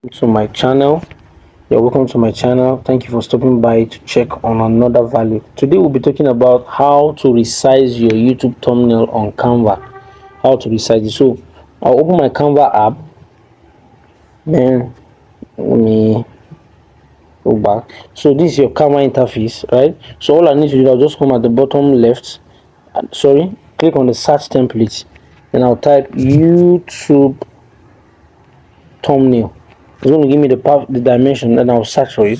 To my channel. You're welcome to my channel. Thank you for stopping by to check on another value. Today we'll be talking about how to resize your YouTube thumbnail on Canva. How to resize it. So I'll open my Canva app. Then let me go back. So this is your Canva interface, right? So all I need to do, I'll just come at the bottom left. Click on the search template. Then I'll type YouTube thumbnail. It's going to give me the dimension, and I'll search for it.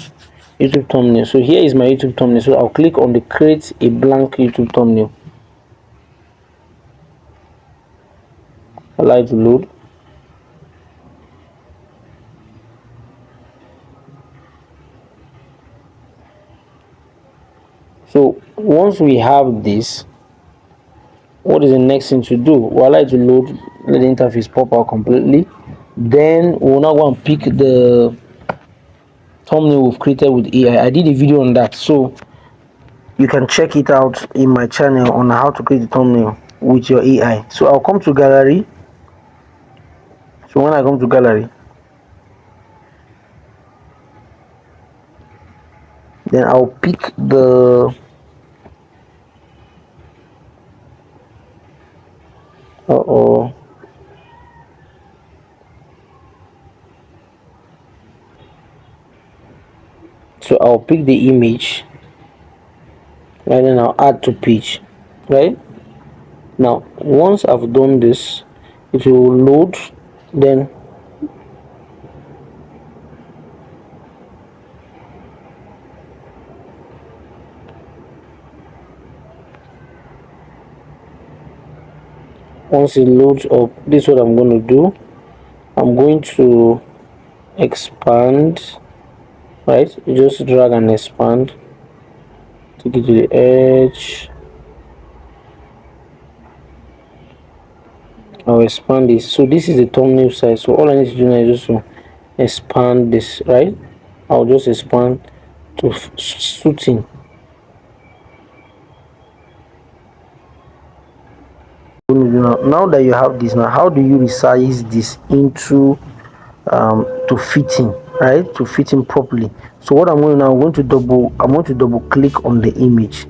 YouTube thumbnail. So here is my YouTube thumbnail. So I'll click on the create a blank YouTube thumbnail. Allow it to load. So once we have this, what is the next thing to do? We'll allow it to load. Let the interface pop out completely. Then we'll now go and pick the thumbnail we've created with AI. I did a video on that, so you can check it out in my channel on how to create a thumbnail with your AI. So I'll come to gallery. So when I come to gallery, then I'll pick the so I'll pick the image, and then I'll add to page. Right now, once I've done this, it will load. Then once it loads up, this is what I'm going to do. I'm going to expand. Right, you just drag and expand, take it to the edge. I'll expand this. So this is the thumbnail size. So all I need to do now is just to expand this. Right, I'll just expand to suiting. Now that you have this, now how do you resize this into to fitting, right? To fit in properly. So what I'm going to now, I'm going to double click on the image.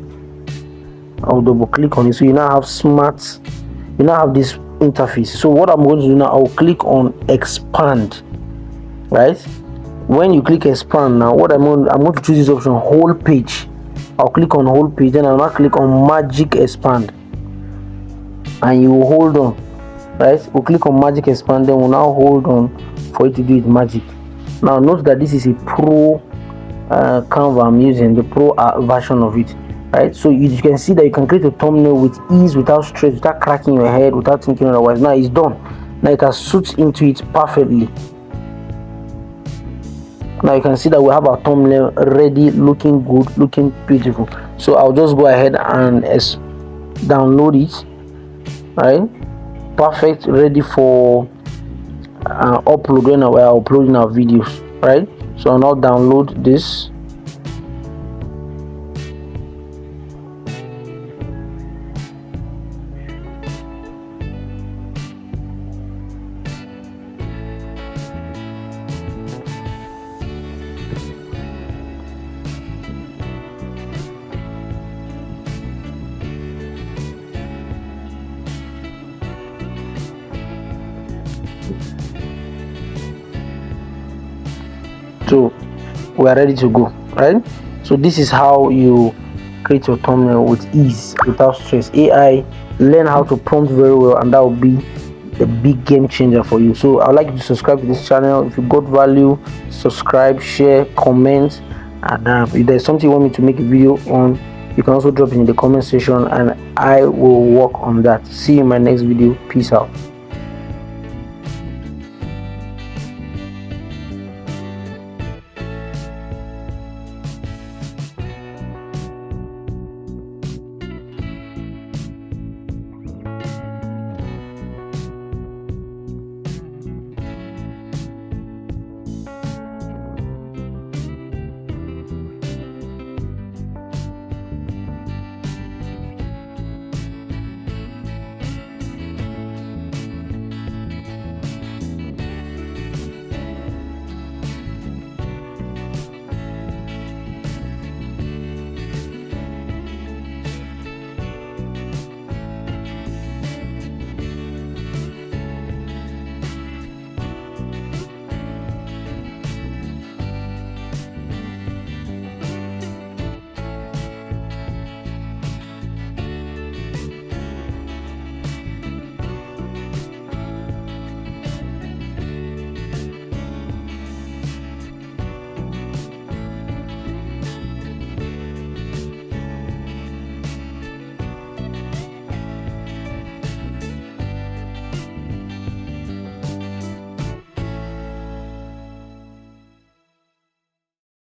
I'll double click on it. So you now have you now have this interface. So what I'm going to do now, I'll click on expand. Right, when you click expand, now what I'm going to choose this option, whole page. I'll click on whole page, then I'll now click on magic expand, and you will hold on. Right, we'll click on magic expand, then we'll now hold on for it to do it magic. Now note that this is a pro Canva I'm using, the pro version of it. Right, so you can see that you can create a thumbnail with ease, without stress, without cracking your head, without thinking otherwise. Now it's done. Now it can suit into it perfectly. Now you can see that we have our thumbnail ready, looking good, looking beautiful. So I'll just go ahead and download it. Right, perfect, ready for upload when we're uploading our videos. Right, so I'll now download this. So we are ready to go. Right, so this is how you create your thumbnail with ease, without stress. AI learn how to prompt very well, and that will be a big game changer for you. So I'd like you to subscribe to this channel. If you got value, subscribe, share, comment, and if there's something you want me to make a video on, you can also drop it in the comment section, and I will work on that. See you in my next video. Peace out.